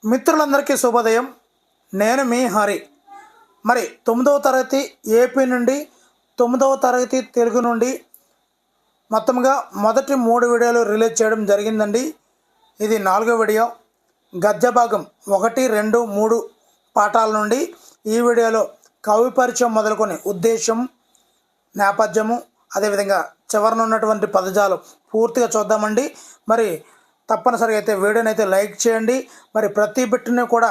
మిత్రులందరికీ శుభోదయం. నేను మీ హరి. మరి 9వ తరగతి ఏపీ నుండి 9వ తరగతి తెలుగు నుండి మొత్తంగా మొదటి 3 వీడియోలు రిలీజ్ చేయడం జరిగిందండి. ఇది 4వ వీడియో. గద్య భాగం 1, 2, 3 పాఠాల నుండి ఈ వీడియోలో కవి పరిచయం మొదలుకొని ఉద్దేశం, నేపథ్యము, అదేవిధంగా చివరన ఉన్నటువంటి పదజాలం పూర్తిగా చూద్దామండి. మరి తప్పనిసరిగా అయితే వీడియోని అయితే లైక్ చేయండి. మరి ప్రతి బిట్టుని కూడా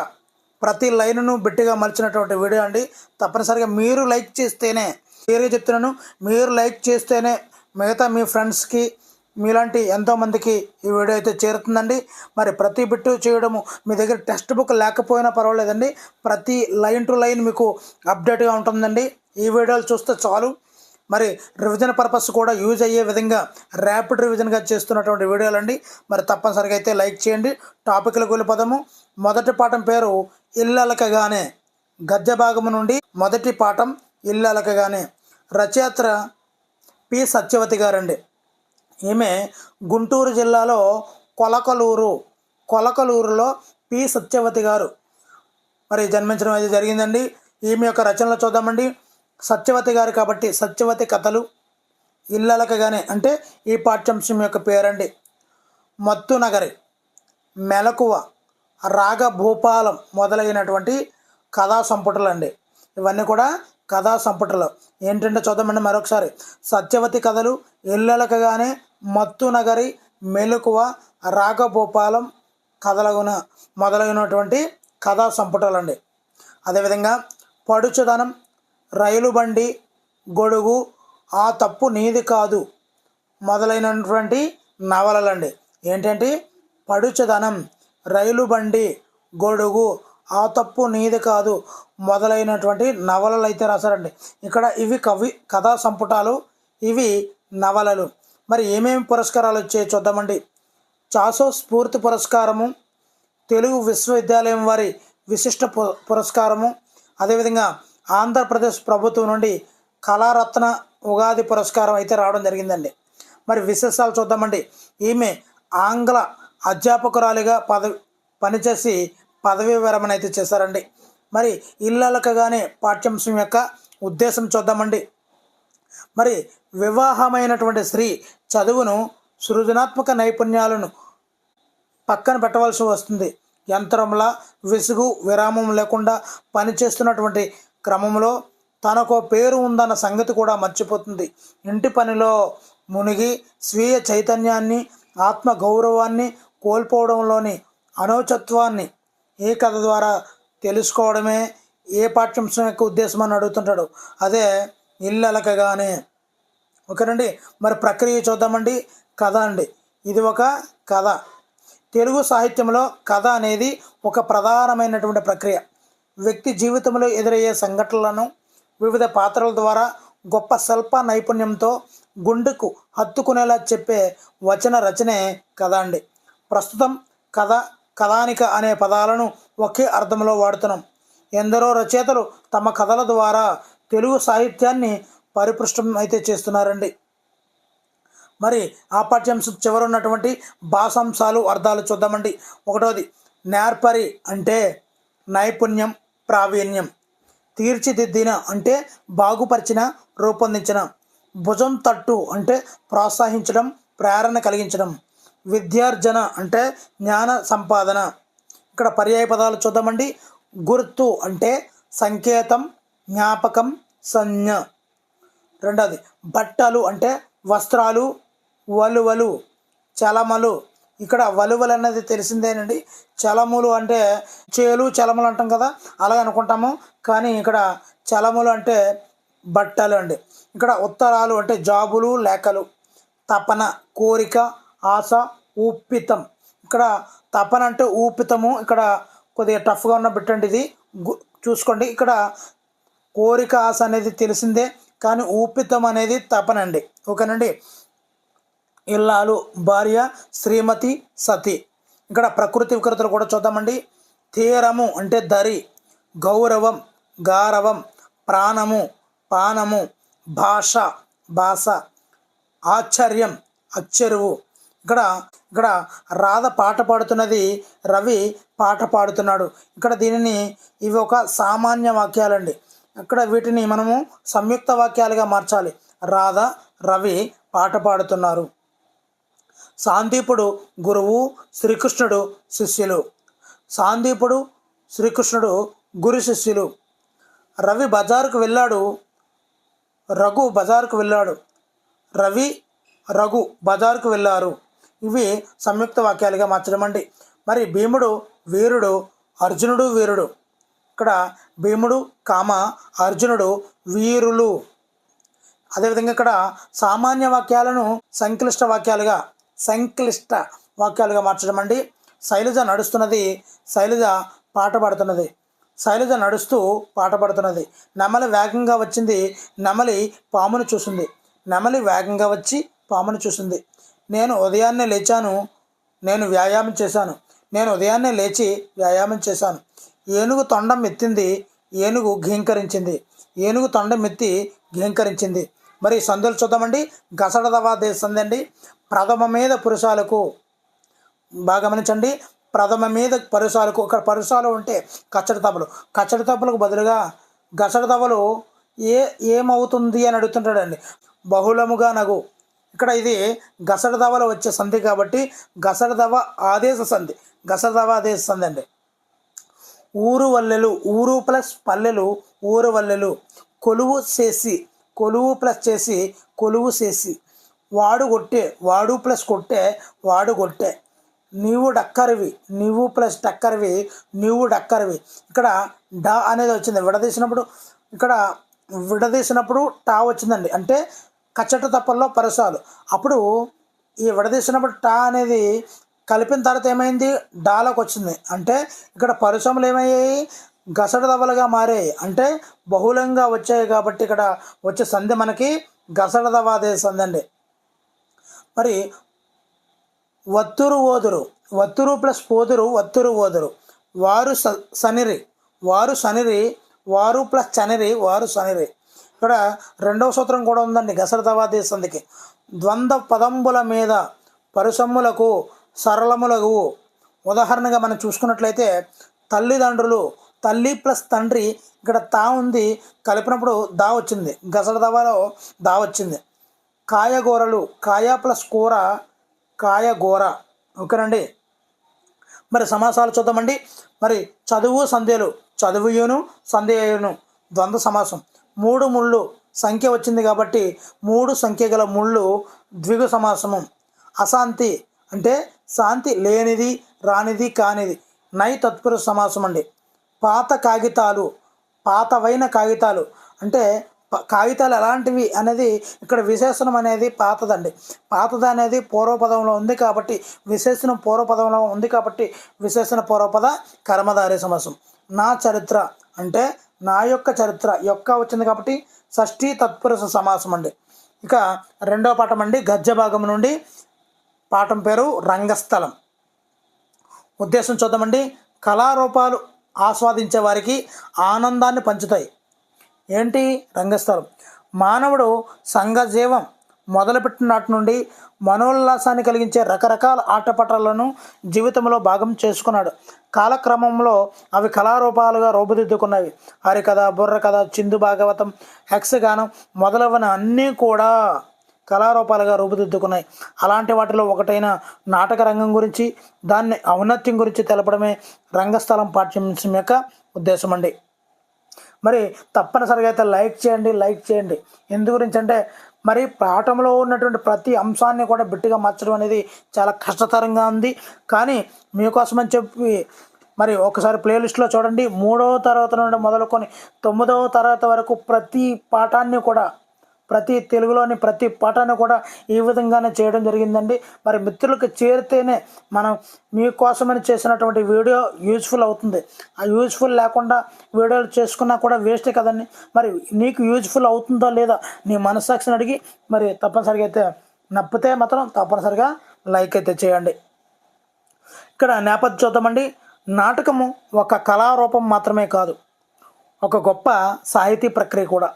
ప్రతి లైన్ను బిట్టుగా మలిచినటువంటి వీడియో అండి. తప్పనిసరిగా మీరు లైక్ చేస్తేనే, క్లియర్గా చెప్తున్నాను, మీరు లైక్ చేస్తేనే మిగతా మీ ఫ్రెండ్స్కి మీలాంటి ఎంతోమందికి ఈ వీడియో అయితే చేరుతుందండి. మరి ప్రతి బిట్టు చేయడము, మీ దగ్గర టెక్స్ట్ బుక్ లేకపోయినా పర్వాలేదండి, ప్రతి లైన్ టు లైన్ మీకు అప్డేట్గా ఉంటుందండి. ఈ వీడియోలు చూస్తే చాలు. మరి రివిజన్ పర్పస్ కూడా యూజ్ అయ్యే విధంగా ర్యాపిడ్ రివిజన్గా చేస్తున్నటువంటి వీడియోలు అండి. మరి తప్పనిసరిగా అయితే లైక్ చేయండి. టాపిక్లకు వెళ్ళిపోదాము. మొదటి పాఠం పేరు ఇల్లలకగానే. గద్య భాగము నుండి మొదటి పాఠం ఇల్లలకగానే. రచయిత పి సత్యవతి గారండి. ఈమె గుంటూరు జిల్లాలో కొలకలూరులో పి సత్యవతి గారు మరి జన్మించడం అయితే జరిగిందండి. ఈమె యొక్క రచనలు చూద్దామండి. సత్యవతి గారు కాబట్టి సత్యవతి కథలు. ఇల్లలకగానే అంటే ఈ పాఠ్యాంశం యొక్క పేరండి. మత్తు నగరి, మెలకువ, రాగభూపాలం మొదలైనటువంటి కథా సంపుటలు అండి. ఇవన్నీ కూడా కథా సంపుటలు. ఏంటంటే చూద్దామండి మరొకసారి. సత్యవతి కథలు, ఇల్లలకగానే, మత్తు నగరి, మెలకువ, రాగభూపాలం కథలగున మొదలైనటువంటి కథా సంపుటలు అండి. అదేవిధంగా పడుచుదనం, రైలు బండి, గొడుగు, ఆ తప్పు నీది కాదు మొదలైనటువంటి నవలలండి. ఏంటంటే పడుచుదనం, రైలు బండి, గొడుగు, ఆ తప్పు నీది కాదు మొదలైనటువంటి నవలలు అయితే రాశారండి. ఇక్కడ ఇవి కథా సంపుటాలు, ఇవి నవలలు. మరి ఏమేమి పురస్కారాలు వచ్చాయో చూద్దామండి. చాసో స్ఫూర్తి పురస్కారము, తెలుగు విశ్వవిద్యాలయం వారి విశిష్ట పురస్కారము, అదేవిధంగా ఆంధ్రప్రదేశ్ ప్రభుత్వం నుండి కళారత్న ఉగాది పురస్కారం అయితే రావడం జరిగిందండి. మరి విశేషాలు చూద్దామండి. ఈమె ఆంగ్ల అధ్యాపకురాలిగా పనిచేసి పదవీ విరమణ అయితే చేశారండి. మరి ఇల్లలకగానే పాఠ్యాంశం యొక్క ఉద్దేశం చూద్దామండి. మరి వివాహమైనటువంటి స్త్రీ చదువును, సృజనాత్మక నైపుణ్యాలను పక్కన పెట్టవలసి వస్తుంది. యంత్రంలా విసుగు విరామం లేకుండా పనిచేస్తున్నటువంటి క్రమంలో తనకు పేరు ఉందన్న సంగతి కూడా మర్చిపోతుంది. ఇంటి పనిలో మునిగి స్వీయ చైతన్యాన్ని, ఆత్మ గౌరవాన్ని కోల్పోవడంలోని అనౌచత్వాన్ని ఈ కథ ద్వారా తెలుసుకోవడమే ఏ పాఠ్యాంశం యొక్క ఉద్దేశం అని అడుగుతుంటాడు. అదే ఇల్లలకగానే. ఓకేనండి. మరి ప్రక్రియ చూద్దామండి. కథ అండి. ఇది ఒక కథ. తెలుగు సాహిత్యంలో కథ అనేది ఒక ప్రధానమైనటువంటి ప్రక్రియ. వ్యక్తి జీవితంలో ఎదురయ్యే సంఘటనలను వివిధ పాత్రల ద్వారా గొప్ప శిల్ప నైపుణ్యంతో గుండెకు హత్తుకునేలా చెప్పే వచన రచనే కథ అండి. ప్రస్తుతం కథ, కథానిక అనే పదాలను ఒకే అర్థంలో వాడుతున్నాం. ఎందరో రచయితలు తమ కథల ద్వారా తెలుగు సాహిత్యాన్ని పరిపుష్టం అయితే చేస్తున్నారండి. మరి ఆ పాఠ్యాంశం చివర ఉన్నటువంటి భాషాంశాలు, అర్థాలు చూద్దామండి. ఒకటోది నేర్పరి అంటే నైపుణ్యం, ప్రావీణ్యం. తీర్చిదిద్దిన అంటే బాగుపరిచిన, రూపొందించిన. భుజం తట్టు అంటే ప్రోత్సహించడం, ప్రేరణ కలిగించడం. విద్యార్జన అంటే జ్ఞాన సంపాదన. ఇక్కడ పర్యాయ పదాలు చూద్దామండి. గుర్తు అంటే సంకేతం, జ్ఞాపకం, సంజ్ఞ. రెండవది బట్టలు అంటే వస్త్రాలు, వలువలు, చలమలు. ఇక్కడ వలువలు అన్నది తెలిసిందేనండి. చలములు అంటే చేలు, చలములు అంటాం కదా, అలాగే అనుకుంటాము. కానీ ఇక్కడ చలములు అంటే బట్టలు అండి. ఇక్కడ ఉత్తరాలు అంటే జాబులు, లేఖలు. తపన, కోరిక, ఆశ, ఊపితం. ఇక్కడ తపన అంటే ఊపితము. ఇక్కడ కొద్దిగా టఫ్గా ఉన్న బిట్టండి ఇది, చూసుకోండి. ఇక్కడ కోరిక, ఆశ అనేది తెలిసిందే, కానీ ఊపితం అనేది తపన అండి. ఓకేనండి. ఇల్లాలు, భార్య, శ్రీమతి, సతి. ఇక్కడ ప్రకృతి వికృతులు కూడా చూద్దామండి. తీరము అంటే దరి, గౌరవం, గారవం, ప్రాణము, పానము, భాష, ఆశ్చర్యం, అచ్చెరువు. ఇక్కడ రాధ పాట పాడుతున్నది రవి పాట పాడుతున్నాడు. ఇక్కడ దీనిని ఇవి ఒక సామాన్య వాక్యాలండి. ఇక్కడ వీటిని మనము సంయుక్త వాక్యాలుగా మార్చాలి. రాధ రవి పాట పాడుతున్నారు. సాందీపుడు గురువు, శ్రీకృష్ణుడు శిష్యులు. సాందీపుడు శ్రీకృష్ణుడు గురు శిష్యులు. రవి బజారుకు వెళ్ళాడు, రఘు బజారుకు వెళ్ళాడు. రవి రఘు బజారుకు వెళ్ళారు. ఇవి సంయుక్త వాక్యాలుగా మార్చడం అండి. మరి భీముడు వీరుడు, అర్జునుడు వీరుడు. ఇక్కడ భీముడు కామ అర్జునుడు వీరులు. అదేవిధంగా ఇక్కడ సామాన్య వాక్యాలను సంక్లిష్ట వాక్యాలుగా మార్చడం అండి. శైలజ నడుస్తున్నది, శైలజ పాట పాడుతున్నది. శైలజ నడుస్తూ పాట పాడుతున్నది. నెమలి వేగంగా వచ్చింది, నెమలి పామును చూసింది. నెమలి వేగంగా వచ్చి పామును చూసింది. నేను ఉదయాన్నే లేచాను, నేను వ్యాయామం చేశాను. నేను ఉదయాన్నే లేచి వ్యాయామం చేశాను. ఏనుగు తొండం ఎత్తింది, ఏనుగు ఘీంకరించింది. ఏనుగు తొండం ఎత్తి ఘీంకరించింది. మరి సందులు చూద్దామండి. గసడదవా దేశంది అండి. ప్రథమ మీద పురుషాలకు, బాగా గమనించండి, ప్రథమ మీద పరుసాలకు. ఇక్కడ పరుసాలు ఉంటే కచ్చడి తప్పులకు బదులుగా గసడి తవ్వలు ఏమవుతుంది అని అడుగుతుంటాడండి. బహుళముగా నగు. ఇక్కడ ఇది గసడి దవలో వచ్చే సంధి కాబట్టి గసడదవ ఆదేశ సంధి, అండి. ఊరు వల్లెలు, ఊరు ప్లస్ పల్లెలు, ఊరు వల్లెలు. కొలువు చేసి, కొలువు ప్లస్ చేసి, కొలువు చేసి. వాడు కొట్టే, వాడు ప్లస్ కొట్టే, వాడు కొట్టే. నీవు డక్కరివి, నీవు ప్లస్ డక్కరివి, నీవు డక్కరివి. ఇక్కడ డా అనేది వచ్చింది విడదీసినప్పుడు టా వచ్చిందండి. అంటే కచ్చట తప్పల్లో పరసాలు. అప్పుడు ఈ విడదీసినప్పుడు టా అనేది కలిపిన తర్వాత ఏమైంది, డాలకు వచ్చింది. అంటే ఇక్కడ పరుసములు ఏమయ్యాయి, గసడ దవలుగా మారాయి. అంటే బహుళంగా వచ్చాయి కాబట్టి ఇక్కడ వచ్చే సంధి మనకి గసడ దవాదే సంధి అండి. మరి వత్తురు ఓదురు, వత్తురు ప్లస్ పోదురు, వత్తురు ఓదురు. వారు సనిరి, వారు సనిరి, వారు ప్లస్ చనిరి, వారు సనిరి. ఇక్కడ రెండవ సూత్రం కూడా ఉందండి గసడ దవాదే సంధికి. ద్వంద్వ పదంబుల మీద పరుసమ్ములకు సరళములకు. ఉదాహరణగా మనం చూసుకున్నట్లయితే తల్లిదండ్రులు, తల్లి ప్లస్ తండ్రి. ఇక్కడ తా ఉంది, కలిపినప్పుడు దా వచ్చింది, గసడ దవాలో దా వచ్చింది. కాయగూరలు, కాయ ప్లస్ కూర, కాయగూర. ఓకేనండి. మరి సమాసాలు చూద్దామండి. మరి చదువు సంధ్యలు, చదువుయును సంధ్యయును ద్వంద్వ సమాసం. మూడు ముళ్ళు సంఖ్య వచ్చింది కాబట్టి మూడు సంఖ్య గల ముళ్ళు ద్విగు సమాసము. అశాంతి అంటే శాంతి లేనిది, రానిది, కానిది నై తత్పురుష సమాసం అండి. పాత కాగితాలు, పాతవైన కాగితాలు అంటే కాగితాలు ఎలాంటివి అనేది ఇక్కడ విశేషణం అనేది పాతదండి. పాతది అనేది పూర్వపదంలో ఉంది కాబట్టి విశేషణం పూర్వపదంలో ఉంది కాబట్టి విశేషణ పూర్వపద కర్మధారయ సమాసం. నా చరిత్ర అంటే నా యొక్క చరిత్ర యొక్క వచ్చింది కాబట్టి షష్ఠీ తత్పురుష సమాసం అండి. ఇక రెండవ పాఠం అండి, గద్య భాగం నుండి. పాఠం పేరు రంగస్థలం. ఉద్దేశం చూద్దామండి. కళారూపాలు ఆస్వాదించే వారికి ఆనందాన్ని పంచుతాయి. ఏంటి రంగస్థలం? మానవుడు సంఘజీవం మొదలుపెట్టిన నాటి నుండి మనోల్లాసాన్ని కలిగించే రకరకాల ఆటపాటలను జీవితంలో భాగం చేసుకున్నాడు. కాలక్రమంలో అవి కళారూపాలుగా రూపుదిద్దుకున్నవి. హరికథ, బుర్రకథ, చిందు భాగవతం, యక్షగానం మొదలైన అన్నీ కూడా కళారూపాలుగా రూపుదిద్దుకున్నాయి. అలాంటి వాటిలో ఒకటైన నాటక రంగం గురించి, దాన్ని ఔన్నత్యం గురించి తెలపడమే రంగస్థలం పాఠ్యాంశం యొక్క ఉద్దేశం అండి. మరి తప్పనిసరిగా అయితే లైక్ చేయండి. ఎందు గురించి అంటే మరి పాఠంలో ఉన్నటువంటి ప్రతి అంశాన్ని కూడా బిట్టుగా మార్చడం అనేది చాలా కష్టతరంగా ఉంది. కానీ మీకోసమని చెప్పి మరి ఒకసారి ప్లేలిస్ట్లో చూడండి. 3వ తరగతి నుండి మొదలుకొని 9వ తరగతి వరకు ప్రతి పాఠాన్ని కూడా, ప్రతి తెలుగులోని ప్రతి పాఠాన్ని కూడా ఈ విధంగానే చేయడం జరిగిందండి. మరి మిత్రులకు చేరితేనే మనం మీకోసమని చేసినటువంటి వీడియో యూజ్ఫుల్ అవుతుంది. ఆ యూజ్ఫుల్ లేకుండా వీడియోలు చేసుకున్నా కూడా వేస్టే కదండి. మరి నీకు యూజ్ఫుల్ అవుతుందో లేదా నీ మనస్సాక్షిని అడిగి మరి తప్పనిసరిగా అయితే నప్పితే మాత్రం తప్పనిసరిగా లైక్ అయితే చేయండి. ఇక్కడ నేపథ్యం చూద్దామండి. నాటకము ఒక కళారూపం మాత్రమే కాదు, ఒక గొప్ప సాహితీ ప్రక్రియ కూడా.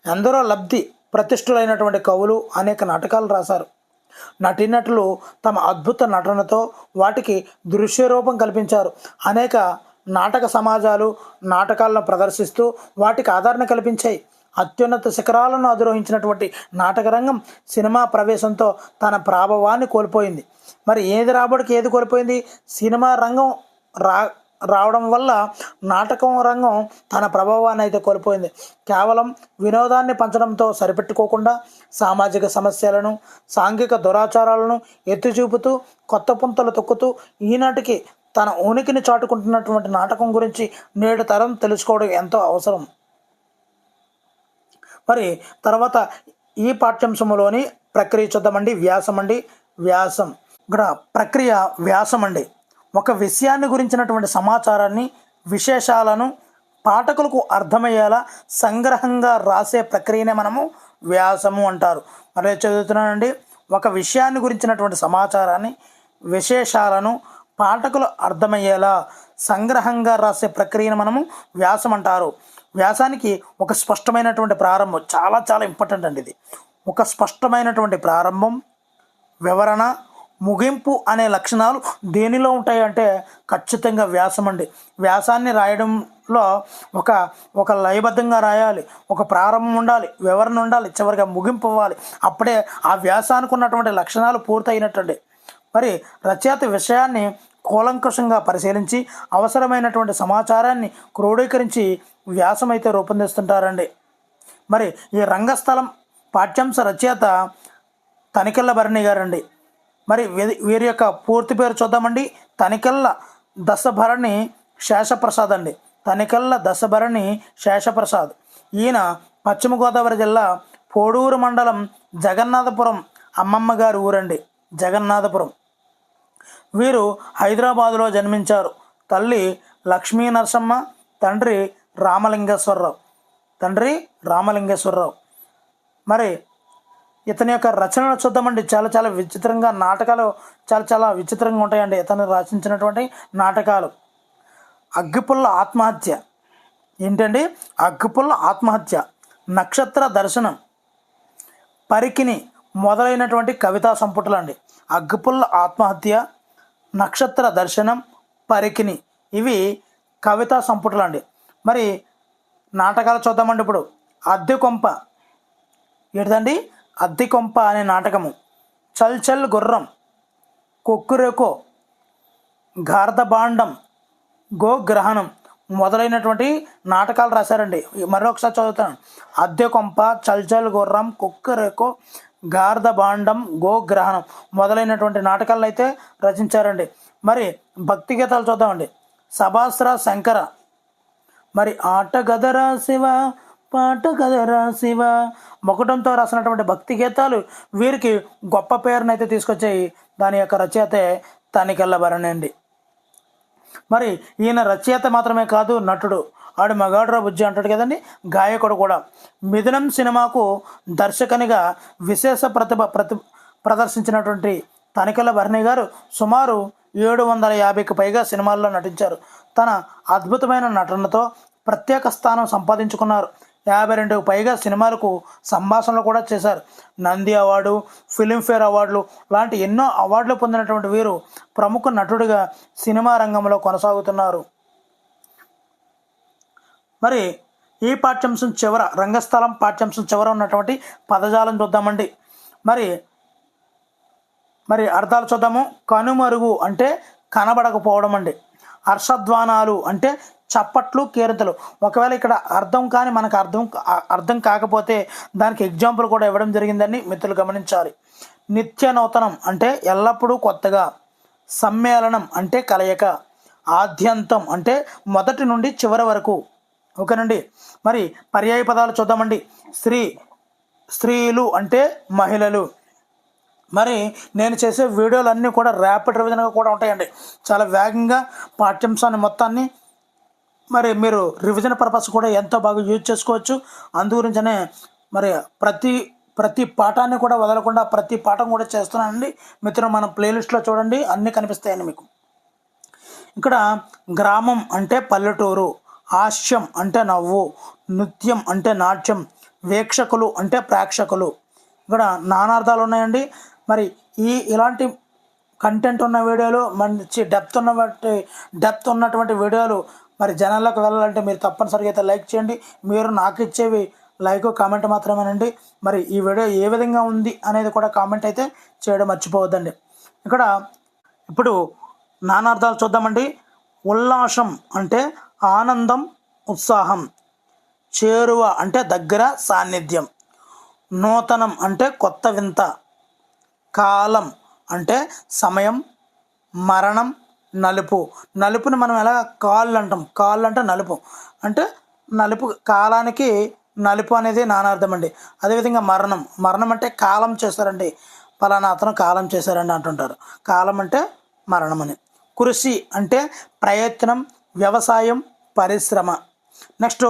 ఎందరో లబ్ధి ప్రతిష్ఠులైనటువంటి కవులు అనేక నాటకాలు రాశారు. నటీనటులు తమ అద్భుత నటనతో వాటికి దృశ్య రూపం కల్పించారు. అనేక నాటక సమాజాలు నాటకాలను ప్రదర్శిస్తూ వాటికి ఆదరణ కల్పించాయి. అత్యున్నత శిఖరాలను అధిరోహించినటువంటి నాటకరంగం సినిమా ప్రవేశంతో తన ప్రాభవాన్ని కోల్పోయింది. మరి ఏది రాబడికి ఏది కోల్పోయింది? సినిమా రంగం రావడం వల్ల నాటకం రంగం తన ప్రభావాన్ని అయితే కోల్పోయింది. కేవలం వినోదాన్ని పంచడంతో సరిపెట్టుకోకుండా సామాజిక సమస్యలను, సాంఘిక దురాచారాలను ఎత్తి చూపుతూ కొత్త పుంతలు తొక్కుతూ ఈనాటికి తన ఉనికిని చాటుకుంటున్నటువంటి నాటకం గురించి నేడు తరం తెలుసుకోవడం ఎంతో అవసరం. మరి తర్వాత ఈ పాఠ్యాంశంలోని ప్రక్రియ చూద్దామండి. వ్యాసం ఇక్కడ ప్రక్రియ వ్యాసం అండి. ఒక విషయాన్ని గురించినటువంటి సమాచారాన్ని, విశేషాలను పాఠకులకు అర్థమయ్యేలా సంగ్రహంగా రాసే ప్రక్రియనే మనము వ్యాసము అంటారు. మరి చదువుతున్నానండి. ఒక విషయాన్ని గురించినటువంటి సమాచారాన్ని, విశేషాలను పాఠకులు అర్థమయ్యేలా సంగ్రహంగా రాసే ప్రక్రియను మనము వ్యాసం అంటారు. వ్యాసానికి ఒక స్పష్టమైనటువంటి ప్రారంభం చాలా చాలా ఇంపార్టెంట్ అండి. ఇది ఒక స్పష్టమైనటువంటి ప్రారంభం, వివరణ, ముగింపు అనే లక్షణాలు దేనిలో ఉంటాయంటే ఖచ్చితంగా వ్యాసం అండి. వ్యాసాన్ని రాయడంలో ఒక లయబద్ధంగా రాయాలి, ఒక ప్రారంభం ఉండాలి, వివరణ ఉండాలి, చివరిగా ముగింపు ఇవ్వాలి. అప్పుడే ఆ వ్యాసానికి ఉన్నటువంటి లక్షణాలు పూర్తయినట్టండి. మరి రచయిత విషయాన్ని కూలంకషంగా పరిశీలించి అవసరమైనటువంటి సమాచారాన్ని క్రోడీకరించి వ్యాసం అయితే రూపొందిస్తుంటారండి. మరి ఈ రంగస్థలం పాఠ్యాంశ రచయిత తనికెళ్ళ భరణి గారండి. మరి వీరి యొక్క పూర్తి పేరు చూద్దామండి. తనికెళ్ళ దశభరణి శేషప్రసాద్ అండి. తనికెళ్ళ దశభరణి శేషప్రసాద్. ఈయన పశ్చిమ గోదావరి జిల్లా పోడూరు మండలం జగన్నాథపురం అమ్మమ్మ గారి ఊరండి. జగన్నాథపురం. వీరు హైదరాబాదులో జన్మించారు. తల్లి లక్ష్మీ నరసమ్మ, తండ్రి రామలింగేశ్వరరావు. మరి ఇతని యొక్క రచనలు చూద్దామండి. చాలా చాలా విచిత్రంగా నాటకాలు చాలా విచిత్రంగా ఉంటాయండి ఇతను రచించినటువంటి నాటకాలు. అగ్గిపుల్ల ఆత్మహత్య ఏంటండి? అగ్గిపుల్ల ఆత్మహత్య, నక్షత్ర దర్శనం, పరికిని మొదలైనటువంటి కవితా సంపుటలు అండి. అగ్గిపుల్ల ఆత్మహత్య, నక్షత్ర దర్శనం, పరికిని ఇవి కవితా సంపుటలు అండి. మరి నాటకాలు చూద్దామండి. ఇప్పుడు అద్దెకొంప ఏంటండి? అద్దెకొంప అనే నాటకము, చల్ గుర్రం, కొక్కురెకో, గార్ధబాండం, గోగ్రహణం మొదలైనటువంటి నాటకాలు రాశారండి. మరొకసారి చదువుతాను. అద్దెకొంప, చల్ గుర్రం, కొక్కురెకో, గార్ధబాండం, గోగ్రహణం మొదలైనటువంటి నాటకాలను అయితే రచించారండి. మరి భక్తి గీతాలు చూద్దామండి. సభాస్ర శంకర, మరి ఆట గదరా శివ, పాట గదరా శివ మొకటంతో రాసినటువంటి భక్తి గీతాలు వీరికి గొప్ప పేరునైతే తీసుకొచ్చాయి. దాని యొక్క రచయితే తనికెళ్ళ భరణి అండి. మరి ఈయన రచయిత మాత్రమే కాదు, నటుడు. ఆడు మగాడ్రా బుజ్జి అంటాడు కదండి, గాయకుడు కూడా. మిథునం సినిమాకు దర్శకునిగా విశేష ప్రదర్శించినటువంటి తనికెళ్ళ భరణి గారు సుమారు 750కి పైగా సినిమాల్లో నటించారు. తన అద్భుతమైన నటనతో ప్రత్యేక స్థానం సంపాదించుకున్నారు. 52కు పైగా సినిమాలకు సంభాషణలు కూడా చేశారు. నంది అవార్డు, ఫిలింఫేర్ అవార్డులు లాంటి ఎన్నో అవార్డులు పొందినటువంటి వీరు ప్రముఖ నటుడిగా సినిమా రంగంలో కొనసాగుతున్నారు. మరి ఈ పాఠ్యాంశం చివర, రంగస్థలం పాఠ్యాంశం చివర ఉన్నటువంటి పదజాలం చూద్దామండి. మరి అర్థాలు చూద్దాము. కనుమరుగు అంటే కనబడకపోవడం అండి. హర్షధ్వానాలు అంటే చప్పట్లు, కేరింతలు. ఒకవేళ ఇక్కడ అర్థం కానీ మనకు అర్థం కాకపోతే దానికి ఎగ్జాంపుల్ కూడా ఇవ్వడం జరిగిందని మిత్రులు గమనించాలి. నిత్య నూతనం అంటే ఎల్లప్పుడూ కొత్తగా. సమ్మేళనం అంటే కలయిక. ఆద్యంతం అంటే మొదటి నుండి చివరి వరకు. ఓకేనండి. మరి పర్యాయ పదాలు చూద్దామండి. స్త్రీలు అంటే మహిళలు. మరి నేను చేసే వీడియోలన్నీ కూడా ర్యాపిడ్ రివిజన్గా కూడా ఉంటాయండి. చాలా వేగంగా పాఠ్యాంశాన్ని మొత్తాన్ని మరి మీరు రివిజన్ పర్పస్ కూడా ఎంతో బాగా యూజ్ చేసుకోవచ్చు. అందుగురించనే మరి ప్రతి పాఠాన్ని కూడా వదలకుండా ప్రతి పాఠం కూడా చేస్తున్నానండి మిత్రులు. మన ప్లేలిస్ట్లో చూడండి, అన్నీ కనిపిస్తాయండి మీకు. ఇక్కడ గ్రామం అంటే పల్లెటూరు, హాస్యం అంటే నవ్వు, నృత్యం అంటే నాట్యం, వీక్షకులు అంటే ప్రేక్షకులు. ఇక్కడ నానార్థాలు ఉన్నాయండి. మరి ఇలాంటి కంటెంట్ ఉన్న వీడియోలు, మంచి డెప్త్ ఉన్నటువంటి వీడియోలు మరి జనాల్లోకి వెళ్ళాలంటే మీరు తప్పనిసరిగా అయితే లైక్ చేయండి. మీరు నాకు ఇచ్చేవి లైక్, కామెంట్ మాత్రమేనండి. మరి ఈ వీడియో ఏ విధంగా ఉంది అనేది కూడా కామెంట్ అయితే చేయడం మర్చిపోవద్దండి. ఇక్కడ ఇప్పుడు నానార్థాలు చూద్దామండి. ఉల్లాసం అంటే ఆనందం, ఉత్సాహం. చేరువ అంటే దగ్గర, సాన్నిధ్యం. నూతనం అంటే కొత్త, వింత. కాలం అంటే సమయం, మరణం, నలుపు. నలుపుని మనం ఎలా కాళ్ళు అంటాం, కాళ్ళు అంటే నలుపు, అంటే నలుపు. కాలానికి నలుపు అనేది నానార్థం అండి. అదేవిధంగా మరణం అంటే కాలం చేశారండి, ఫలానా అతను కాలం చేశారండి అంటుంటారు. కాలం అంటే మరణం అని. కృషి అంటే ప్రయత్నం, వ్యవసాయం, పరిశ్రమ. నెక్స్ట్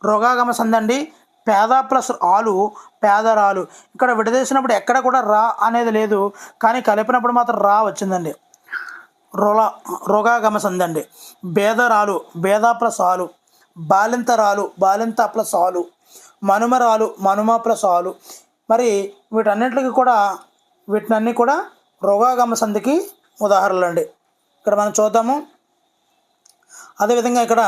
రోగాగమ సంధి అండి. పేద ప్లస్ ఆలు, పేదరాలు. ఇక్కడ విడదీసినప్పుడు ఎక్కడ కూడా రా అనేది లేదు, కానీ కలిపినప్పుడు మాత్రం రా వచ్చిందండి. రోగాగమ సంధి అండి. భేదరాలు, భేద ప్లస్ ఆలు. బాలింతరాలు, బాలింత ప్లస్ ఆలు. మనుమరాలు, మనుమ ప్లస్ ఆలు. మరి వీటినన్నీ కూడా రోగాగమ సంధికి ఉదాహరణలు అండి. ఇక్కడ మనం చూద్దాము. అదేవిధంగా ఇక్కడ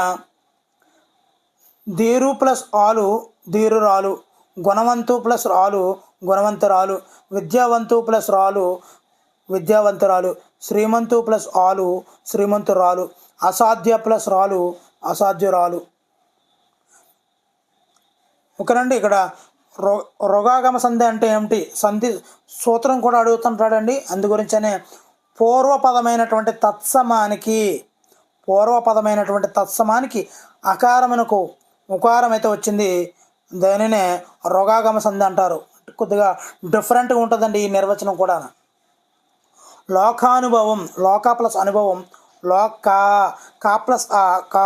ధీరు ప్లస్ ఆలు, ధీరురాలు. గుణవంతు ప్లస్ రాలు, గుణవంతురాలు. విద్యావంతు ప్లస్ రాలు, విద్యావంతురాలు. శ్రీమంతు ప్లస్ ఆలు, శ్రీమంతురాలు. అసాధ్య ప్లస్ రాలు, అసాధ్యురాలు. ఓకేనండి. ఇక్కడ రోగాగమ సంధి అంటే ఏమిటి, సంధి సూత్రం కూడా అడుగుతుంటాడండి. అందు గురించనే పూర్వపదమైనటువంటి తత్సమానికి అకారమునకు ఉకారం అయితే వచ్చింది. దానినే రోగాగమ సంధి అంటారు. కొద్దిగా డిఫరెంట్గా ఉంటుందండి ఈ నిర్వచనం కూడా. లోకానుభవం, లోక ప్లస్ అనుభవం. కా ప్లస్ కా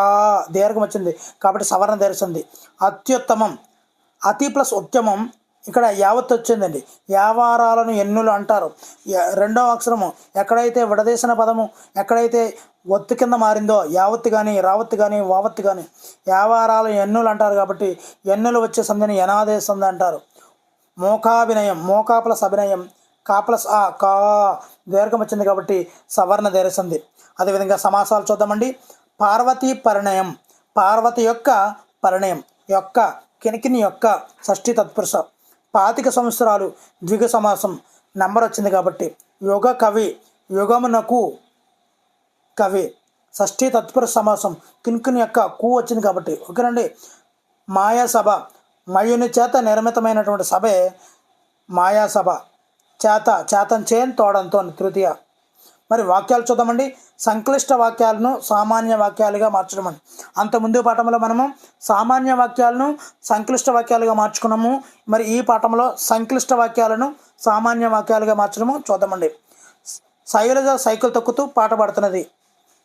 దీర్ఘం వచ్చింది కాబట్టి సవర్ణ ధరిస్తుంది. అత్యుత్తమం, అతి ప్లస్ ఉత్తమం. ఇక్కడ యావత్ వచ్చిందండి. యావారాలను ఎన్నులు అంటారు. రెండవ అక్షరము ఎక్కడైతే విడదీసిన పదము ఎక్కడైతే ఒత్తు కింద మారిందో, యావత్తు కానీ, రావత్తు కానీ, వావత్తు కానీ, యావారాలు ఎన్నులు అంటారు. కాబట్టి ఎన్నులు వచ్చే సంధిని యనాదేశ సంధి అంటారు. మోకాభినయం, మోకా ప్లస్ అభినయం. కా ప్లస్ కా దీర్ఘం వచ్చింది కాబట్టి సవర్ణ దీర్ఘ సంధి. అదేవిధంగా సమాసాలు చూద్దామండి. పార్వతీ పరిణయం, పార్వతి యొక్క పరిణయం, యొక్క కినికిని యొక్క షష్ఠి తత్పురుష. 25 సంవత్సరాలు ద్విగ సమాసం, నెంబర్ వచ్చింది కాబట్టి. యుగ కవి, యుగమునకు కవి. షష్ఠి తత్పురుష సమాసం, కినికిని యొక్క కు వచ్చింది కాబట్టి. ఓకేనండి. మాయాసభ, మయుని చేత నిర్మితమైనటువంటి సభే మాయాసభ. చేతం చేన్ తోడంతో తృతీయ. మరి వాక్యాలు చూద్దామండి. సంక్లిష్ట వాక్యాలను సామాన్య వాక్యాలుగా మార్చడం అండి. అంతకుముందు పాఠంలో మనము సామాన్య వాక్యాలను సంక్లిష్ట వాక్యాలుగా మార్చుకున్నాము. మరి ఈ పాఠంలో సంక్లిష్ట వాక్యాలను సామాన్య వాక్యాలుగా మార్చడము చూద్దామండి. శైలజ సైకిల్ తొక్కుతూ పాట పాడుతున్నది.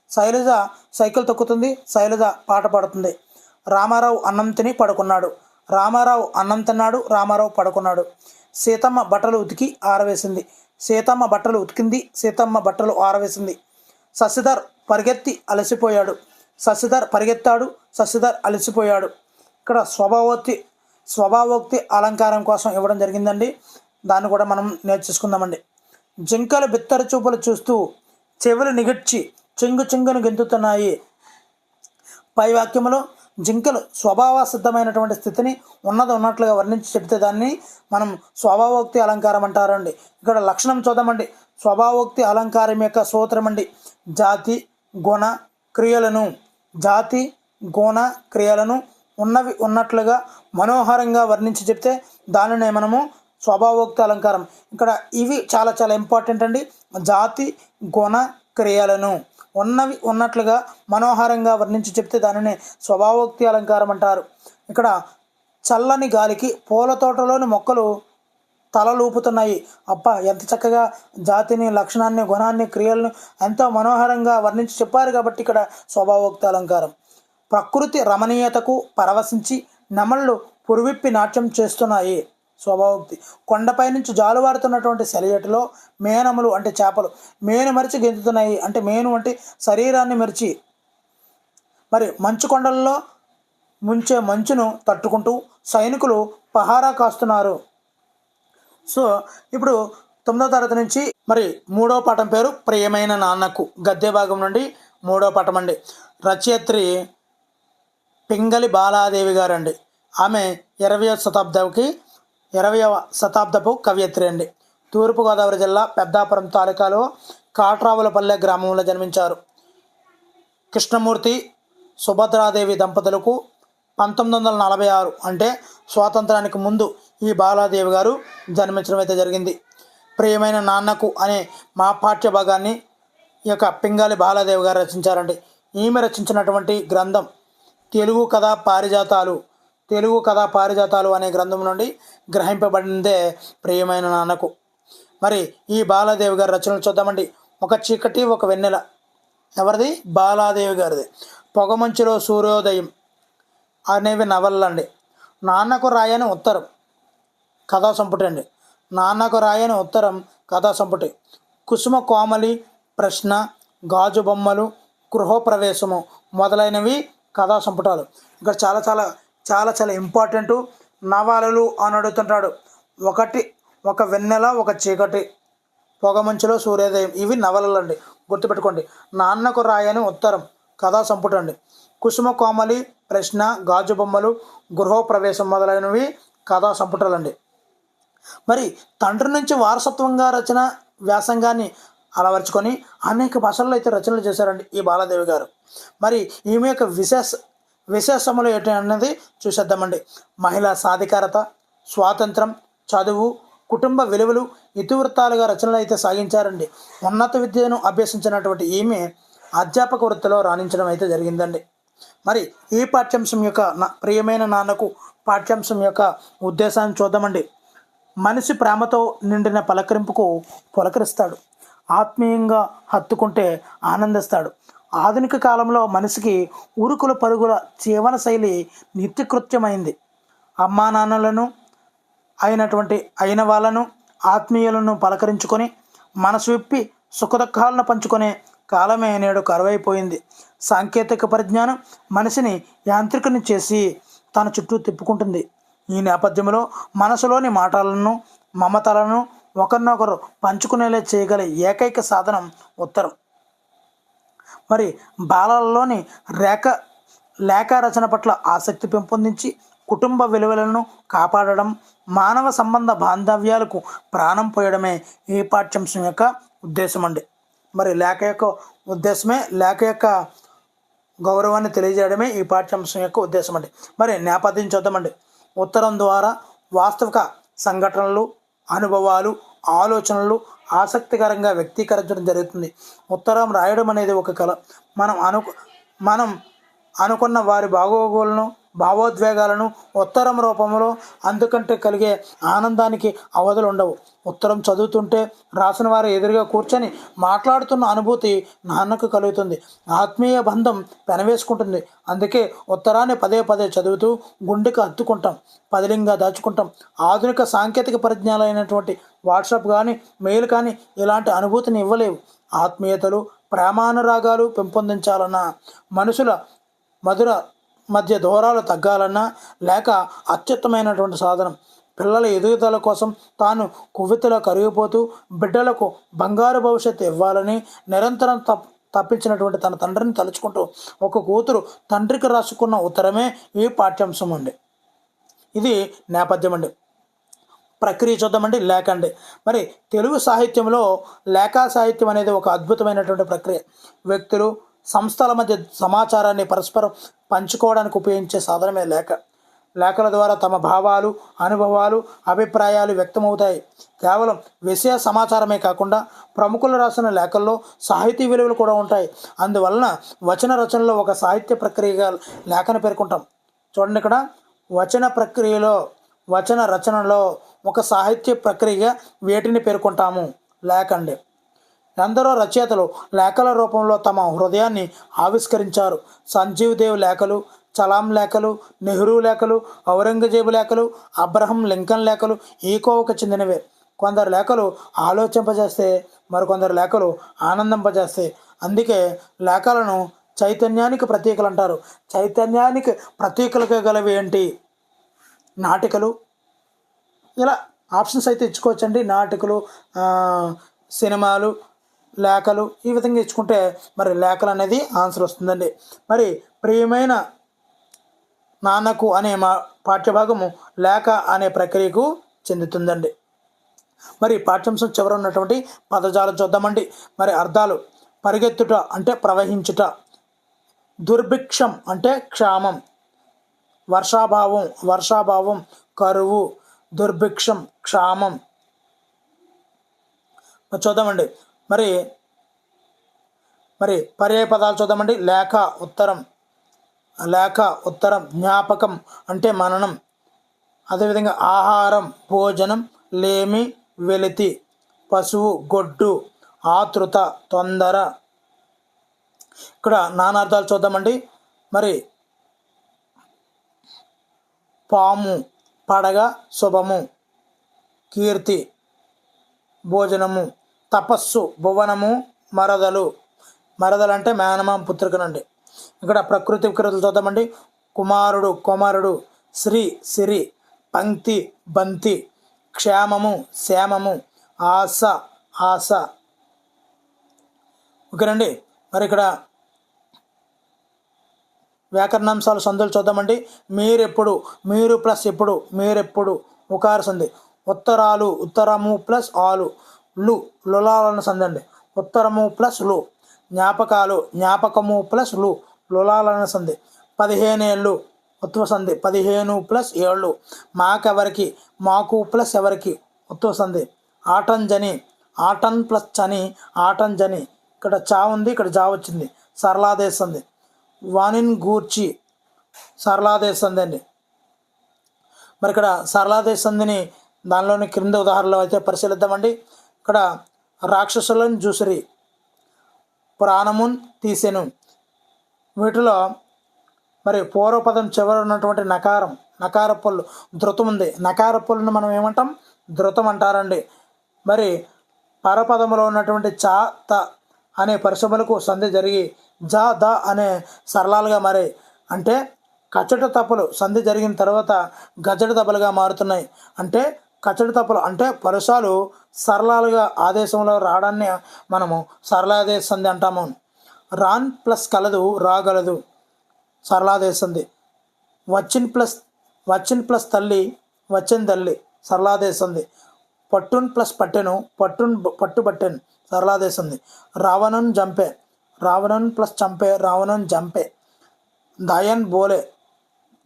శైలజ సైకిల్ తొక్కుతుంది, శైలజ పాట పాడుతుంది. రామారావు అన్నం తిని పడుకున్నాడు. రామారావు అన్నం తిన్నాడు, రామారావు పడుకున్నాడు. సీతమ్మ బట్టలు ఉతికి ఆరవేసింది. సీతమ్మ బట్టలు ఉతికింది, సీతమ్మ బట్టలు ఆరవేసింది. శశిధర్ పరిగెత్తి అలసిపోయాడు. శశిధర్ పరిగెత్తాడు, శశిధర్ అలసిపోయాడు. ఇక్కడ స్వభావోక్తి అలంకారం కోసం ఇవ్వడం జరిగిందండి. దాన్ని కూడా మనం నేర్చుకుందామండి. జింకలు బిత్తర చూపులు చూస్తూ చెవులు నిగిడ్చి చెంగు చెంగును గెంతుతున్నాయి. పై వాక్యంలో జింకలు స్వభావ సిద్ధమైనటువంటి స్థితిని ఉన్నట్లుగా వర్ణించి చెబితే దాన్ని మనం స్వభావోక్తి అలంకారం అంటారండి. ఇక్కడ లక్షణం చూద్దామండి. స్వభావోక్తి అలంకారం యొక్క సూత్రం అండి. జాతి గుణ క్రియలను, జాతి గుణ క్రియలను ఉన్నట్లుగా మనోహరంగా వర్ణించి చెప్తే దానినే మనము స్వభావోక్తి అలంకారం. ఇక్కడ ఇవి చాలా చాలా ఇంపార్టెంట్ అండి. జాతి గుణ క్రియలను ఉన్నట్లుగా మనోహరంగా వర్ణించి చెప్తే దానిని స్వభావోక్తి అలంకారం అంటారు. ఇక్కడ చల్లని గాలికి పూల తోటలోని మొక్కలు తలలూపుతున్నాయి. అబ్బా, ఎంత చక్కగా జాతిని, లక్షణాన్ని, గుణాన్ని, క్రియలను ఎంతో మనోహరంగా వర్ణించి చెప్పారు కాబట్టి ఇక్కడ స్వభావోక్తి అలంకారం. ప్రకృతి రమణీయతకు పరవశించి నెమళ్ళు పురువిప్పి నాట్యం చేస్తున్నాయి. స్వభావోక్తి. కొండపై నుంచి జాలువారుతున్నటువంటి సెలయేటిలో మేనములు అంటే చేపలు మేను మరిచి గెంతుతున్నాయి. అంటే మేను అంటే శరీరాన్ని మరిచి. మరి మంచు కొండల్లో ముంచే మంచును తట్టుకుంటూ సైనికులు పహారా కాస్తున్నారు. సో ఇప్పుడు 9వ తరగతి నుంచి మరి 3వ పాఠం పేరు ప్రియమైన నాన్నకు. గద్య భాగం నుండి 3వ పాఠం అండి. రచయిత్రి పింగళి బాలాదేవి గారండి. ఆమె 20వ శతాబ్దపు కవయిత్రి అండి. తూర్పుగోదావరి జిల్లా పెద్దాపురం తాలూకాలో కాట్రావులపల్లె గ్రామంలో జన్మించారు. కృష్ణమూర్తి సుభద్రాదేవి దంపతులకు 1946 అంటే స్వాతంత్రానికి ముందు ఈ బాలాదేవి గారు జన్మించడం అయితే జరిగింది. ప్రియమైన నాన్నకు అనే మా పాఠ్య భాగాన్ని ఈ యొక్క పింగళి బాలాదేవి గారు రచించారండి. ఈమె రచించినటువంటి గ్రంథం తెలుగు కథా పారిజాతాలు అనే గ్రంథం నుండి గ్రహింపబడిందే ప్రియమైన నాన్నకు. మరి ఈ బాలాదేవి గారి రచనలు చూద్దామండి. ఒక చీకటి ఒక వెన్నెల ఎవరిది? బాలాదేవి గారిది. పొగమంచులో సూర్యోదయం అనేవి నవలండి. నాన్నకు రాయని ఉత్తరం కథా సంపుటి అండి. నాన్నకు రాయని ఉత్తరం కథా సంపుటి. కుసుమ కోమలి, ప్రశ్న, గాజు బొమ్మలు, గృహప్రవేశము మొదలైనవి కథా సంపుటాలు. ఇక్కడ చాలా చాలా చాలా చాలా ఇంపార్టెంటు. నవలలు అని అడుగుతుంటాడు. ఒక వెన్నెల ఒక చీకటి, పొగమంచులో సూర్యోదయం, ఇవి నవలలు అండి. గుర్తుపెట్టుకోండి. నాన్నకు రాయని ఉత్తరం కథా సంపుటి అండి. కుసుమ కోమలి, ప్రశ్న, గాజు బొమ్మలు, గృహప్రవేశం మొదలైనవి కథా సంపుటాలండి. మరి తండ్రి నుంచి వారసత్వంగా రచన వ్యాసంగాన్ని అలవర్చుకొని అనేక భాషల్లో అయితే రచనలు చేశారండి ఈ బాలాదేవి గారు. మరి ఈమె యొక్క విశేషములు ఏంటి అన్నది చూసేద్దామండి. మహిళా సాధికారత, స్వాతంత్రం, చదువు, కుటుంబ విలువలు ఇతివృత్తాలుగా రచనలు అయితే సాగించారండి. ఉన్నత విద్యను అభ్యసించినటువంటి ఈమె అధ్యాపక వృత్తిలో రాణించడం అయితే జరిగిందండి. మరి ఈ పాఠ్యాంశం యొక్క ప్రియమైన నాన్నకు పాఠ్యాంశం యొక్క ఉద్దేశాన్ని చూద్దామండి. మనిషి ప్రేమతో నిండిన పలకరింపుకు పులకరిస్తాడు, ఆత్మీయంగా హత్తుకుంటే ఆనందిస్తాడు. ఆధునిక కాలంలో మనిషికి ఉరుకుల పరుగుల జీవన శైలి నిత్యకృత్యమైంది. అమ్మా నాన్నలను అయిన వాళ్ళను ఆత్మీయులను పలకరించుకొని మనసు విప్పి సుఖదుఖాలను పంచుకునే కాలమే నేడు కరువైపోయింది. సాంకేతిక పరిజ్ఞానం మనిషిని యాంత్రికుని చేసి తన చుట్టూ తిప్పుకుంటుంది. ఈ నేపథ్యంలో మనసులోని మాటలను మమతలను ఒకరినొకరు పంచుకునేలా చేయగల ఏకైక సాధనం ఉత్తరం. మరి బాలలలోని లేఖ రచన పట్ల ఆసక్తి పెంపొందించి కుటుంబ విలువలను కాపాడడం, మానవ సంబంధ బాంధవ్యాలకు ప్రాణం పోయడమే ఈ పాఠ్యాంశం యొక్క ఉద్దేశం అండి. మరి లేఖ యొక్క ఉద్దేశమే, లేఖ యొక్క గౌరవాన్ని తెలియజేయడమే ఈ పాఠ్యాంశం యొక్క ఉద్దేశం అండి. మరి నేపథ్యం చూద్దామండి. ఉత్తరం ద్వారా వాస్తవిక సంఘటనలు, అనుభవాలు, ఆలోచనలు ఆసక్తికరంగా వ్యక్తీకరించడం జరుగుతుంది. ఉత్తరం రాయడం అనేది ఒక కళ. మనం అనుకున్న వారి బాగోగులను, భావోద్వేగాలను ఉత్తరం రూపంలో అందుకంటే కలిగే ఆనందానికి అవధులు ఉండవు. ఉత్తరం చదువుతుంటే రాసిన వారు ఎదురుగా కూర్చొని మాట్లాడుతున్న అనుభూతి నాన్నకు కలుగుతుంది. ఆత్మీయ బంధం పెనవేసుకుంటుంది. అందుకే ఉత్తరాన్ని పదే పదే చదువుతూ గుండెకు హత్తుకుంటాం, పదిలింగా దాచుకుంటాం. ఆధునిక సాంకేతిక పరిజ్ఞానాలు అయినటువంటి వాట్సాప్ కానీ, మెయిల్ కానీ ఇలాంటి అనుభూతిని ఇవ్వలేవు. ఆత్మీయతలు, ప్రేమానురాగాలు పెంపొందించాలన్న, మనుషుల మధుర మధ్య దూరాలు తగ్గాలన్నా లేక అత్యుత్తమైనటువంటి సాధనం. పిల్లల ఎదుగుదల కోసం తాను కొవ్వెత్తులో కరిగిపోతూ బిడ్డలకు బంగారు భవిష్యత్తు ఇవ్వాలని నిరంతరం తప్పించినటువంటి తన తండ్రిని తలుచుకుంటూ ఒక కూతురు తండ్రికి రాసుకున్న ఉత్తరమే ఈ పాఠ్యాంశం అండి. ఇది నేపథ్యం అండి. ప్రక్రియ చూద్దామండి. లేఖ అండి. మరి తెలుగు సాహిత్యంలో లేఖా సాహిత్యం అనేది ఒక అద్భుతమైనటువంటి ప్రక్రియ. వ్యక్తులు, సంస్థల మధ్య సమాచారాన్ని పరస్పరం పంచుకోవడానికి ఉపయోగించే సాధనమే లేఖ. లేఖల ద్వారా తమ భావాలు, అనుభవాలు, అభిప్రాయాలు వ్యక్తమవుతాయి. కేవలం విషయ సమాచారమే కాకుండా ప్రముఖులు రాసిన లేఖల్లో సాహితీ విలువలు కూడా ఉంటాయి. అందువలన వచన రచనలో ఒక సాహిత్య ప్రక్రియగా లేఖను పేర్కొంటాం. చూడండి, ఇక్కడ వచన రచనలో ఒక సాహిత్య ప్రక్రియగా వేటిని పేర్కొంటాము? లేఖ అండి. ఎందరో రచయితలు లేఖల రూపంలో తమ హృదయాన్ని ఆవిష్కరించారు. సంజీవ్ దేవ్ లేఖలు, చలాం లేఖలు, నెహ్రూ లేఖలు, ఔరంగజేబు లేఖలు, అబ్రహం లింకన్ లేఖలు ఈ కోవకు చెందినవే. కొందరు లేఖలు ఆలోచింపజేస్తే, మరికొందరు లేఖలు ఆనందింపజేస్తాయి. అందుకే లేఖలను చైతన్యానికి ప్రతీకలు అంటారు. చైతన్యానికి ప్రతీకలుగా గలవి ఏంటి? నాటికలు, ఇలా ఆప్షన్స్ అయితే ఇచ్చుకోవచ్చండి. నాటికలు, సినిమాలు, లేఖలు ఈ విధంగా ఇచ్చుకుంటే మరి లేఖలు అనేది ఆన్సర్ వస్తుందండి. మరి ప్రియమైన నాన్నకు అనే పాఠ్యభాగము లేఖ అనే ప్రక్రియకు చెందుతుందండి. మరి పాఠ్యాంశం చివర ఉన్నటువంటి పదజాలం చూద్దామండి. మరి అర్థాలు: పరిగెత్తుట అంటే ప్రవహించుట, దుర్భిక్షం అంటే క్షామం, వర్షాభావం కరువు, దుర్భిక్షం క్షామం. చూద్దామండి. మరి పర్యాయ పదాలు చూద్దామండి. లేఖ ఉత్తరం, జ్ఞాపకం అంటే మననం, అదేవిధంగా ఆహారం భోజనం, లేమి వెలితి, పశువు గొడ్డు, ఆతృత తొందర. ఇక్కడ నానార్థాలు చూద్దామండి. మరి పాము, పడగ శుభము, కీర్తి భోజనము, తపస్సు భువనము, మరదలు అంటే మేనమామ పుత్రికనండి. ఇక్కడ ప్రకృతి వికృతులు చూద్దామండి. కుమారుడు కొమరుడు, శ్రీ సిరి, పంక్తి బంతి, క్షేమము క్షేమము, ఆశ. ఓకేనండి. మరి ఇక్కడ వ్యాకరణాంశాలు సందులు చూద్దామండి. మీరు ప్లస్ ఎప్పుడు, మీరెప్పుడు ఉకార సంధి. ఉత్తరాలు, ఉత్తరము ప్లస్ ఆలు, లులాలన్న సంధి అండి. ఉత్తరము ప్లస్ లు. జ్ఞాపకాలు, జ్ఞాపకము ప్లస్ లులాలన్న సంధి. 15 ఏళ్ళు ఉత్వ సంధి. 15 ప్లస్ ఏళ్ళు. మాకెవరికి, మాకు ప్లస్ ఎవరికి ఉత్వ సంధి. ఆటంజని, ఆటన్ ప్లస్ చని, ఆటంజని. ఇక్కడ చా ఉంది, ఇక్కడ జా వచ్చింది, సరళాదేశ సంధి. వానిన్ గూర్చి సరళాదేశ సంధి అండి. మరి ఇక్కడ సరళాదేశ సంధిని దానిలోని క్రింద ఉదాహరణలు అయితే పరిశీలిద్దామండి. ఇక్కడ రాక్షసులను చూసిరి, ప్రాణమున్ తీసెను. వీటిలో మరి పూర్వపదం చివర ఉన్నటువంటి నకార పళ్ళు ధృతం ఉంది. నకార పళ్ళును మనం ఏమంటాం? ధృతం అంటారండి. మరి పరపదములో ఉన్నటువంటి చా త అనే పరిశ్రమలకు సంధి జరిగి జా ద అనే సరళాలుగా మారాయి. అంటే కచ్చట తప్పులు సంధి జరిగిన తర్వాత గజడ తప్పులుగా మారుతున్నాయి. అంటే కచ్చట తప్పులు అంటే పరుషాలు సరళాలుగా ఆదేశంలో రావడాన్ని మనము సరళాదేశ సంధి అంటాము. రాన్ ప్లస్ కలదు, రాగలదు, సరళాదేశ సంధి. వచ్చిన్ ప్లస్ తల్లి, వచ్చిన తల్లి, సరళాదేశ సంధి. పట్టున్ ప్లస్ పట్టెను, పట్టుబట్టెను, సరళాదేశ సంధి. రావణన్ జంపే, రావణన్ ప్లస్ చంపే, రావణన్ జంపే. దాయన్ బోలే,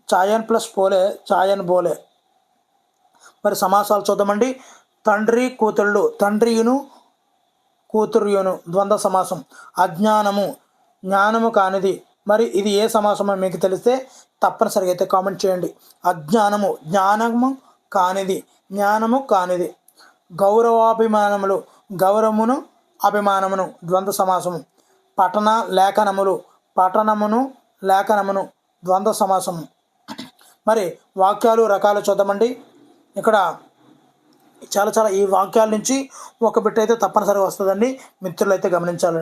చాయన్ ప్లస్ పోలే, చాయన్ బోలే. మరి సమాసాలు చూద్దామండి. తండ్రి కూతుళ్ళు, తండ్రియును కూతురుయును, ద్వంద్వ సమాసం. అజ్ఞానము, జ్ఞానము కానిది. మరి ఇది ఏ సమాసమో మీకు తెలిస్తే తప్పనిసరిగా అయితే కామెంట్ చేయండి. అజ్ఞానము, జ్ఞానము కానిది, జ్ఞానము కానిది. గౌరవాభిమానములు, గౌరవమును అభిమానమును, ద్వంద్వ సమాసము. పఠన లేఖనములు, పఠనమును లేఖనమును, ద్వంద్వ సమాసము. మరి వాక్యాలు రకాలు చూద్దామండి. ఇక్కడ చాలా ఈ వాక్యాల నుంచి ఒక బిట్ అయితే తప్పనిసరిగా వస్తుందండి, మిత్రులు అయితే గమనించాలి.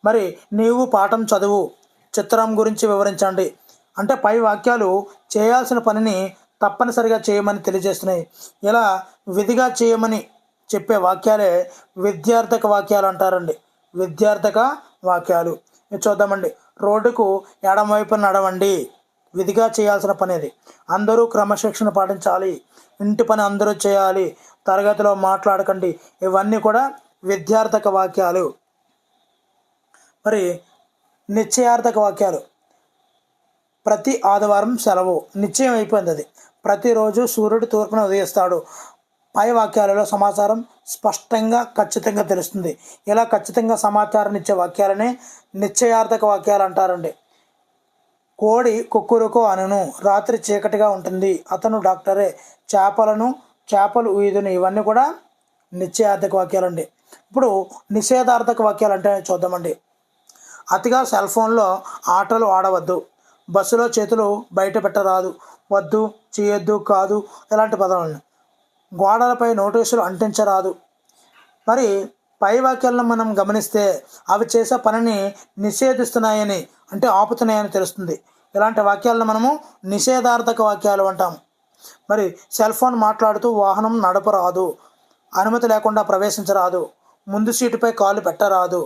మరి నీవు పాఠం చదువు, చిత్రం గురించి వివరించండి. అంటే పై వాక్యాలు చేయాల్సిన పనిని తప్పనిసరిగా చేయమని తెలియజేస్తున్నాయి. ఇలా విధిగా చేయమని చెప్పే వాక్యాలే విద్యార్థక వాక్యాలు అంటారండి. విద్యార్థక వాక్యాలు చూద్దామండి. రోడ్డుకు ఎడమవైపు నడవండి, విధిగా చేయాల్సిన పని అది. అందరూ క్రమశిక్షణ పాటించాలి, ఇంటి పని అందరూ చేయాలి, తరగతిలో మాట్లాడకండి, ఇవన్నీ కూడా విద్యార్థక వాక్యాలు. మరి నిశ్చయార్థక వాక్యాలు. ప్రతి ఆదివారం సెలవు, నిశ్చయం అయిపోయింది అది. ప్రతిరోజు సూర్యుడు తూర్పున ఉదయిస్తాడు. పై వాక్యాలలో సమాచారం స్పష్టంగా ఖచ్చితంగా తెలుస్తుంది. ఇలా ఖచ్చితంగా సమాచారం ఇచ్చే వాక్యాలనే నిశ్చయార్థక వాక్యాలు అంటారండి. కోడి కుక్కురుకు అనును, రాత్రి చీకటిగా ఉంటుంది, అతను డాక్టరే, చేపలు ఈదును, ఇవన్నీ కూడా నిశ్చయార్థక వాక్యాలండి. ఇప్పుడు నిషేధార్థక వాక్యాలు అంటే చూద్దామండి. అతిగా సెల్ ఫోన్లో ఆటలు ఆడవద్దు, బస్సులో చేతులు బయట పెట్టరాదు, వద్దు, చేయొద్దు, కాదు, ఇలాంటి పదాలను. గోడలపై నోటీసులు అంటించరాదు. మరి పై వాక్యాలను మనం గమనిస్తే అవి చేసే పనిని నిషేధిస్తున్నాయని అంటే ఆపుతున్నాయని తెలుస్తుంది. ఇలాంటి వాక్యాలను మనము నిషేధార్థక వాక్యాలు అంటాము. మరి సెల్ ఫోన్ మాట్లాడుతూ వాహనం నడపరాదు, అనుమతి లేకుండా ప్రవేశించరాదు, ముందు సీటుపై కాలు పెట్టరాదు.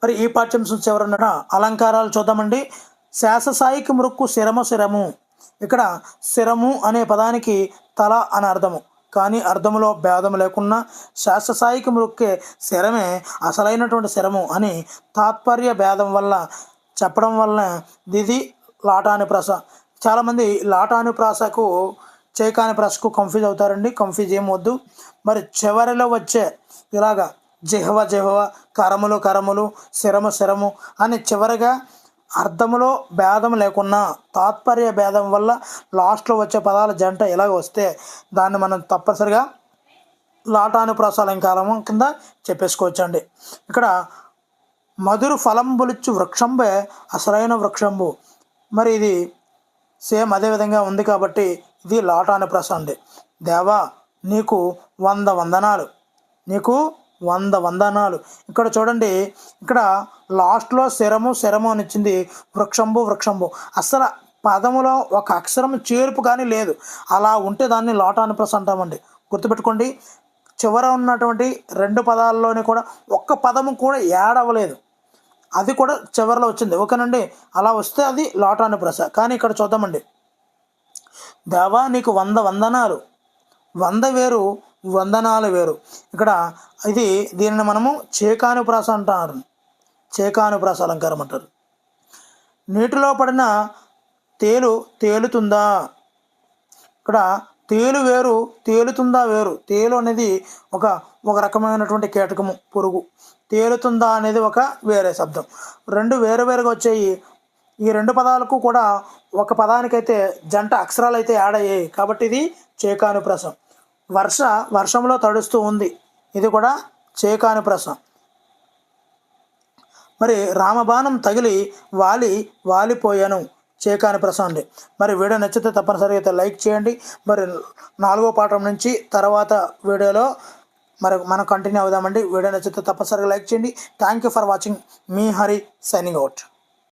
మరి ఈ పాఠ్యాంశం చివరన అలంకారాలు చూద్దామండి. శాససాయికి మృక్కు శిరము. ఇక్కడ శిరము అనే పదానికి తల అని అర్థము, కానీ అర్థములో భేదం లేకున్నా శాస్త్రసాయికి మృక్కే శరమే అసలైనటువంటి శరము అని తాత్పర్య భేదం వల్ల చెప్పడం వలన ఇది లాటానుప్రాస. చాలామంది లాటానుప్రాసకు చేకానుప్రాసకు కన్ఫ్యూజ్ అవుతారండి. కన్ఫ్యూజ్ ఏమొద్దు. మరి చివరిలో వచ్చే ఇలాగా జిహ్వ కరములు శిరము అని చివరిగా అర్థములో భేదం లేకున్నా తాత్పర్య భేదం వల్ల లాస్ట్లో వచ్చే పదాల జంట ఇలాగ వస్తే దాన్ని మనం తప్పనిసరిగా లాటానుప్రాస అలంకారము కింద చెప్పేసుకోవచ్చండి. ఇక్కడ మధురు ఫలంబులిచ్చు వృక్షంబే అసలైన వృక్షంబు. మరి ఇది సేమ్ అదే విధంగా ఉంది కాబట్టి ఇది లాటానుప్రాస అండి. దేవా నీకు 100 వందనాలు, నీకు 100 వందనాలు. ఇక్కడ చూడండి, ఇక్కడ లాస్ట్లో శరము అని ఇచ్చింది, వృక్షంబు. అసలు పదములో ఒక అక్షరం చేర్పు కానీ లేదు. అలా ఉంటే దాన్ని లాటానుప్రాస అంటామండి. గుర్తుపెట్టుకోండి, చివర ఉన్నటువంటి 2 పదాల్లోని కూడా ఒక్క పదము కూడా యాడ్ అవ్వలేదు, అది కూడా చివరిలో వచ్చింది. ఓకేనండి, అలా వస్తే అది లాటానుప్రాస. కానీ ఇక్కడ చూద్దామండి, దేవా నీకు 100 వందనాలు, 100 వేరు, వందనాలు వేరు. ఇక్కడ దీనిని మనము చేకానుప్రాస అంటారు, చేకానుప్రాస అలంకారం అంటారు. నీటిలో పడిన తేలుతుందా. ఇక్కడ తేలు వేరు, తేలుతుందా వేరు. తేలు అనేది ఒక రకమైనటువంటి కీటకము, పురుగు. తేలుతుందా అనేది ఒక వేరే శబ్దం. 2 వేరుగా వచ్చాయి. ఈ 2 పదాలకు కూడా ఒక పదానికైతే జంట అక్షరాలు అయితే యాడ్ అయ్యాయి కాబట్టి ఇది చేకానుప్రాస. వర్షంలో తడుస్తూ ఉంది, ఇది కూడా చేకానుప్రాస. మరి రామబాణం తగిలి వాలిపోయాను, చేకానుప్రాస అండి. మరి వీడియో నచ్చితే తప్పనిసరిగా అయితే లైక్ చేయండి. మరి 4వ పాఠం నుంచి తర్వాత వీడియోలో మనం కంటిన్యూ అవుదామండి. వీడియో నచ్చితే తప్పనిసరిగా లైక్ చేయండి. Thank you for watching. Me Hari signing out.